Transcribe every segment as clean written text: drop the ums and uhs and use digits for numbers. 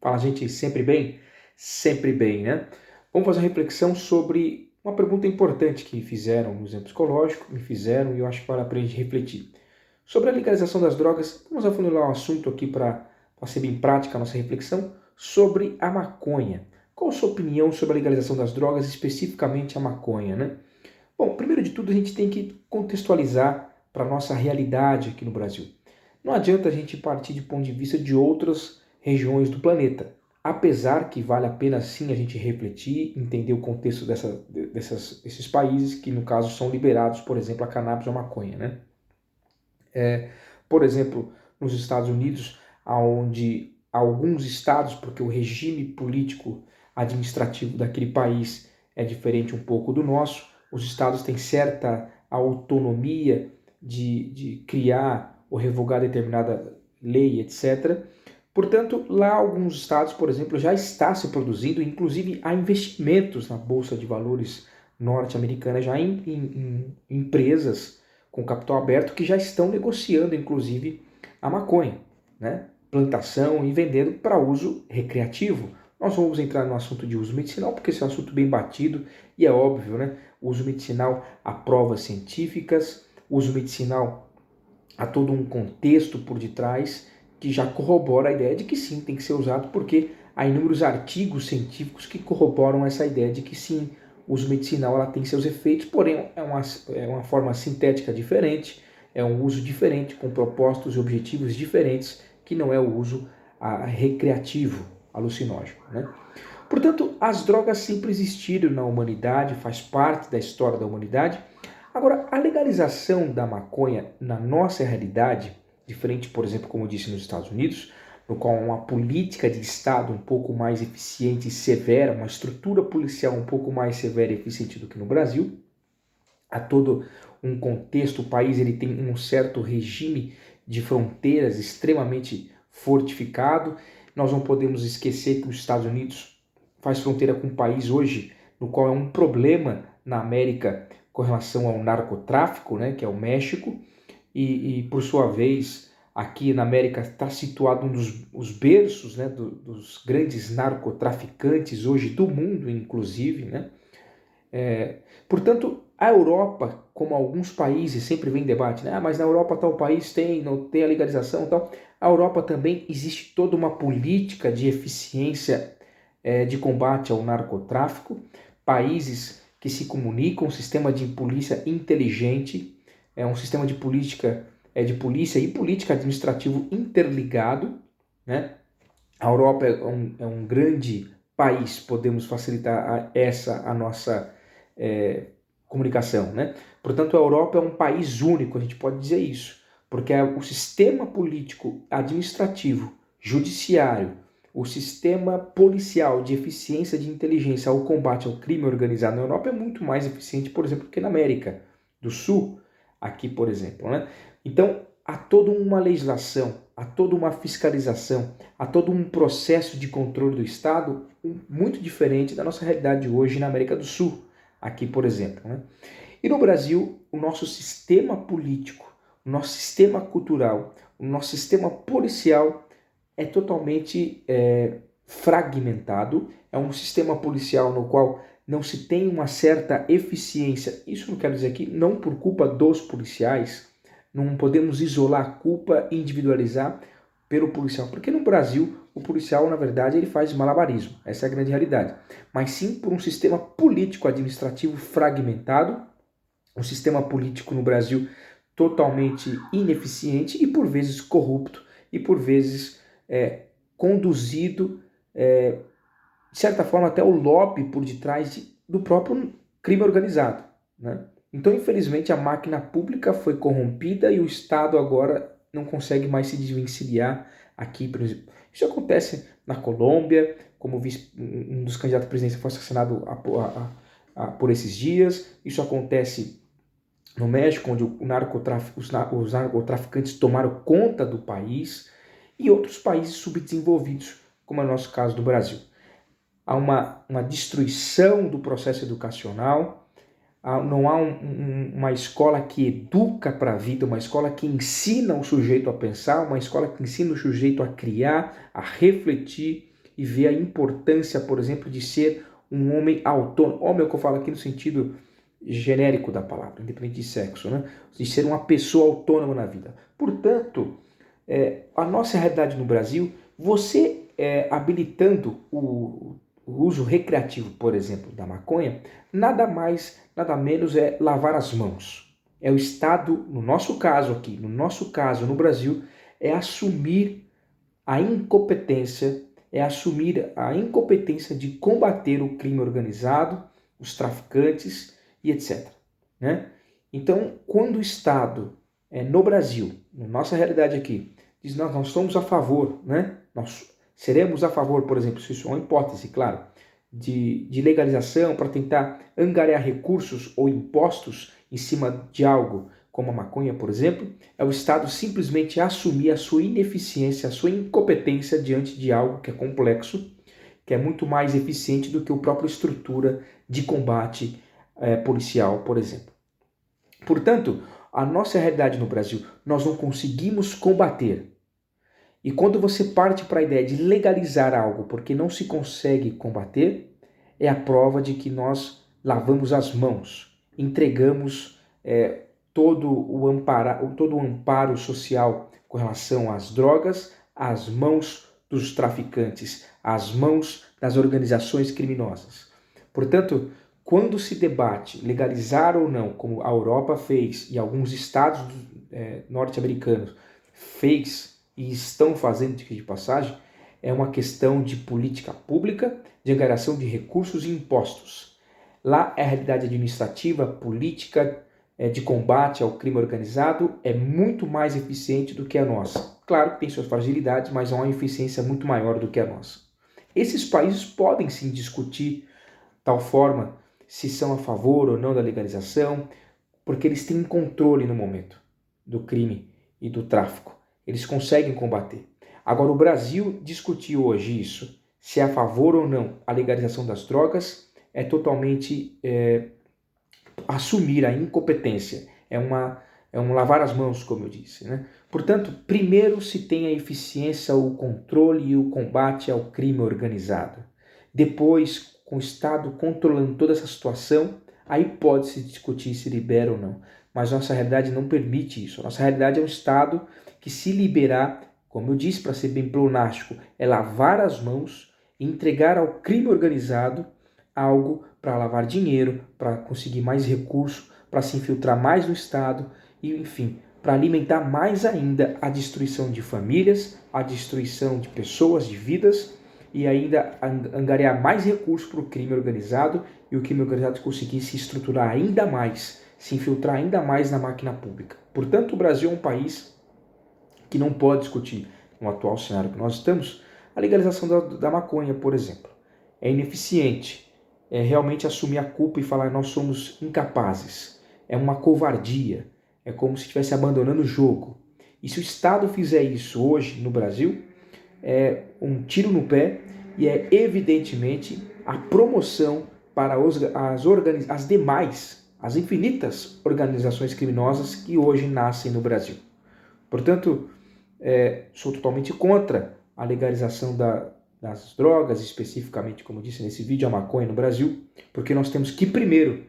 Fala, gente, sempre bem? Sempre bem, né? Vamos fazer uma reflexão sobre uma pergunta importante que fizeram no exame psicológico, me fizeram e eu acho que vale a pena a gente refletir. Sobre a legalização das drogas, vamos afunilar um assunto aqui para ser bem prática a nossa reflexão sobre a maconha. Qual a sua opinião sobre a legalização das drogas, especificamente a maconha, né? Bom, primeiro de tudo a gente tem que contextualizar para a nossa realidade aqui no Brasil. Não adianta a gente partir de ponto de vista de outras regiões do planeta. Apesar que vale a pena sim a gente refletir, entender o contexto desses países que no caso são liberados, por exemplo, a cannabis ou a maconha, né? Por exemplo, nos Estados Unidos, onde alguns estados, porque o regime político administrativo daquele país é diferente um pouco do nosso, os estados têm certa autonomia de criar ou revogar determinada lei, etc. Portanto, lá alguns estados, por exemplo, já está se produzindo, inclusive há investimentos na Bolsa de Valores norte-americana, já em empresas com capital aberto que já estão negociando, inclusive, a maconha, né? Plantação e vendendo para uso recreativo. Nós vamos entrar no assunto de uso medicinal, porque esse é um assunto bem batido e é óbvio, né? O uso medicinal há provas científicas, o uso medicinal há todo um contexto por detrás que já corrobora a ideia de que sim, tem que ser usado, porque há inúmeros artigos científicos que corroboram essa ideia de que sim, o uso medicinal ela tem seus efeitos, porém é uma forma sintética diferente, é um uso diferente, com propósitos e objetivos diferentes, que não é o uso recreativo, alucinógeno, né? Portanto, as drogas sempre existiram na humanidade, faz parte da história da humanidade. Agora, a legalização da maconha na nossa realidade, diferente, por exemplo, como eu disse nos Estados Unidos, no qual há uma política de Estado um pouco mais eficiente e severa, uma estrutura policial um pouco mais severa e eficiente do que no Brasil, há todo um contexto, o país ele tem um certo regime de fronteiras extremamente fortificado. Nós não podemos esquecer que os Estados Unidos faz fronteira com um país hoje no qual é um problema na América com relação ao narcotráfico, né, que é o México, e por sua vez aqui na América está situado um dos berços, né, dos grandes narcotraficantes hoje do mundo, inclusive, né? Portanto, a Europa, como alguns países, sempre vem debate, né? Mas na Europa tal país tem, não tem a legalização e tal. A Europa também existe toda uma política de eficiência de combate ao narcotráfico, países que se comunicam, um sistema de polícia inteligente, um sistema de polícia e política administrativo interligado, né? A Europa é um grande país, podemos facilitar a nossa comunicação, né? Portanto, a Europa é um país único, a gente pode dizer isso, porque o sistema político, administrativo, judiciário, o sistema policial de eficiência de inteligência ao combate ao crime organizado na Europa é muito mais eficiente, por exemplo, que na América do Sul, aqui, por exemplo, né? Então, há toda uma legislação, há toda uma fiscalização, há todo um processo de controle do Estado muito diferente da nossa realidade hoje na América do Sul, aqui, por exemplo, né? E no Brasil, o nosso sistema político, o nosso sistema cultural, o nosso sistema policial é totalmente fragmentado. É um sistema policial no qual não se tem uma certa eficiência. Isso não quer dizer que não por culpa dos policiais, não podemos isolar a culpa e individualizar pelo policial, porque no Brasil o policial, na verdade, ele faz malabarismo, essa é a grande realidade, mas sim por um sistema político-administrativo fragmentado, um sistema político no Brasil totalmente ineficiente e por vezes corrupto e por vezes conduzido, de certa forma, até o lobby por detrás do próprio crime organizado, né? Então, infelizmente, a máquina pública foi corrompida e o Estado agora não consegue mais se desvencilhar aqui, por exemplo. Isso acontece na Colômbia, como um dos candidatos à presidência foi assassinado por esses dias. Isso acontece no México, onde os narcotraficantes tomaram conta do país, e outros países subdesenvolvidos, como é o nosso caso do Brasil. Há uma destruição do processo educacional, não há uma escola que educa para a vida, uma escola que ensina o sujeito a pensar, uma escola que ensina o sujeito a criar, a refletir e vê a importância, por exemplo, de ser um homem autônomo. Homem é o que eu falo aqui no sentido genérico da palavra, independente de sexo, né? De ser uma pessoa autônoma na vida. Portanto, a nossa realidade no Brasil, você habilitando o uso recreativo, por exemplo, da maconha, nada mais, nada menos é lavar as mãos. É o Estado, no nosso caso aqui, no Brasil, é assumir a incompetência, de combater o crime organizado, os traficantes e etc. Né? Então, quando o Estado, no Brasil, na nossa realidade aqui, diz, nós somos a favor, né? Nós seremos a favor, por exemplo, se isso é uma hipótese, claro, de legalização para tentar angariar recursos ou impostos em cima de algo como a maconha, por exemplo, é o Estado simplesmente assumir a sua ineficiência, a sua incompetência diante de algo que é complexo, que é muito mais eficiente do que a própria estrutura de combate policial, por exemplo. Portanto, a nossa realidade no Brasil, nós não conseguimos combater. E quando você parte para a ideia de legalizar algo porque não se consegue combater, é a prova de que nós lavamos as mãos, entregamos todo o amparo social com relação às drogas às mãos dos traficantes, às mãos das organizações criminosas. Portanto, quando se debate legalizar ou não, como a Europa fez e alguns estados norte-americanos fez e estão fazendo de passagem, é uma questão de política pública, de angariação de recursos e impostos. Lá a realidade administrativa, política, de combate ao crime organizado é muito mais eficiente do que a nossa. Claro que tem suas fragilidades, mas há uma eficiência muito maior do que a nossa. Esses países podem sim discutir tal forma se são a favor ou não da legalização, porque eles têm controle no momento do crime e do tráfico. Eles conseguem combater. Agora, o Brasil discutir hoje isso, se é a favor ou não a legalização das drogas, é totalmente assumir a incompetência. É um lavar as mãos, como eu disse. Né? Portanto, primeiro se tem a eficiência, o controle e o combate ao crime organizado. Depois, com o Estado controlando toda essa situação, aí pode-se discutir se libera ou não. Mas nossa realidade não permite isso. Nossa realidade é um Estado que, se liberar, como eu disse, para ser bem pleonástico, é lavar as mãos e entregar ao crime organizado algo para lavar dinheiro, para conseguir mais recursos, para se infiltrar mais no Estado e, enfim, para alimentar mais ainda a destruição de famílias, a destruição de pessoas, de vidas e ainda angariar mais recursos para o crime organizado e o crime organizado conseguir se estruturar ainda mais, se infiltrar ainda mais na máquina pública. Portanto, o Brasil é um país que não pode discutir, no atual cenário que nós estamos, a legalização da maconha, por exemplo. É ineficiente. É realmente assumir a culpa e falar nós somos incapazes. É uma covardia. É como se estivesse abandonando o jogo. E se o Estado fizer isso hoje no Brasil, é um tiro no pé e é evidentemente a promoção para as infinitas organizações criminosas que hoje nascem no Brasil. Portanto, sou totalmente contra a legalização das drogas, especificamente, como disse nesse vídeo, a maconha no Brasil, porque nós temos que primeiro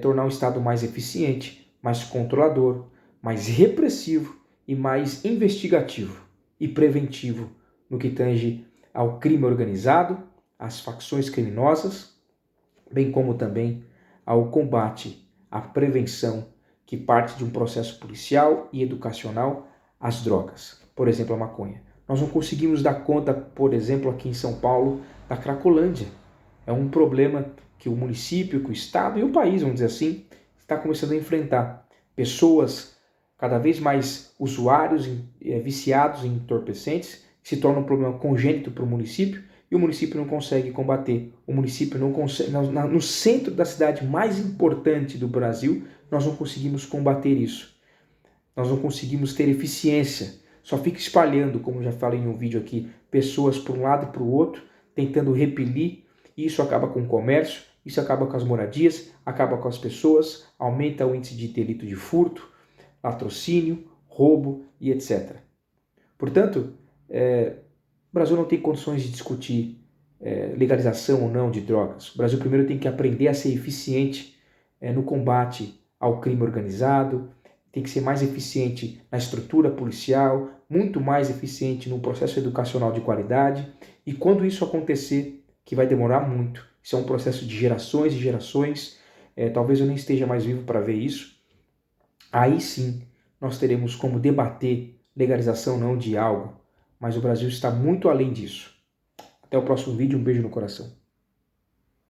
tornar o Estado mais eficiente, mais controlador, mais repressivo e mais investigativo e preventivo no que tange ao crime organizado, às facções criminosas, bem como também ao combate, à prevenção que parte de um processo policial e educacional às drogas, por exemplo, a maconha. Nós não conseguimos dar conta, por exemplo, aqui em São Paulo, da Cracolândia. É um problema que o município, que o Estado e o país, vamos dizer assim, está começando a enfrentar. Pessoas cada vez mais usuários, viciados em entorpecentes, se torna um problema congênito para o município e o município não consegue combater. O município não consegue, no centro da cidade mais importante do Brasil, nós não conseguimos combater isso. Nós não conseguimos ter eficiência. Só fica espalhando, como já falei em um vídeo aqui, pessoas para um lado e para o outro, tentando repelir. Isso acaba com o comércio, isso acaba com as moradias, acaba com as pessoas, aumenta o índice de delito de furto, latrocínio, roubo e etc. Portanto, Brasil não tem condições de discutir legalização ou não de drogas. O Brasil primeiro tem que aprender a ser eficiente no combate ao crime organizado, tem que ser mais eficiente na estrutura policial, muito mais eficiente no processo educacional de qualidade. E quando isso acontecer, que vai demorar muito, isso é um processo de gerações e gerações, talvez eu nem esteja mais vivo para ver isso, aí sim nós teremos como debater legalização ou não de algo, mas o Brasil está muito além disso. Até o próximo vídeo, um beijo no coração.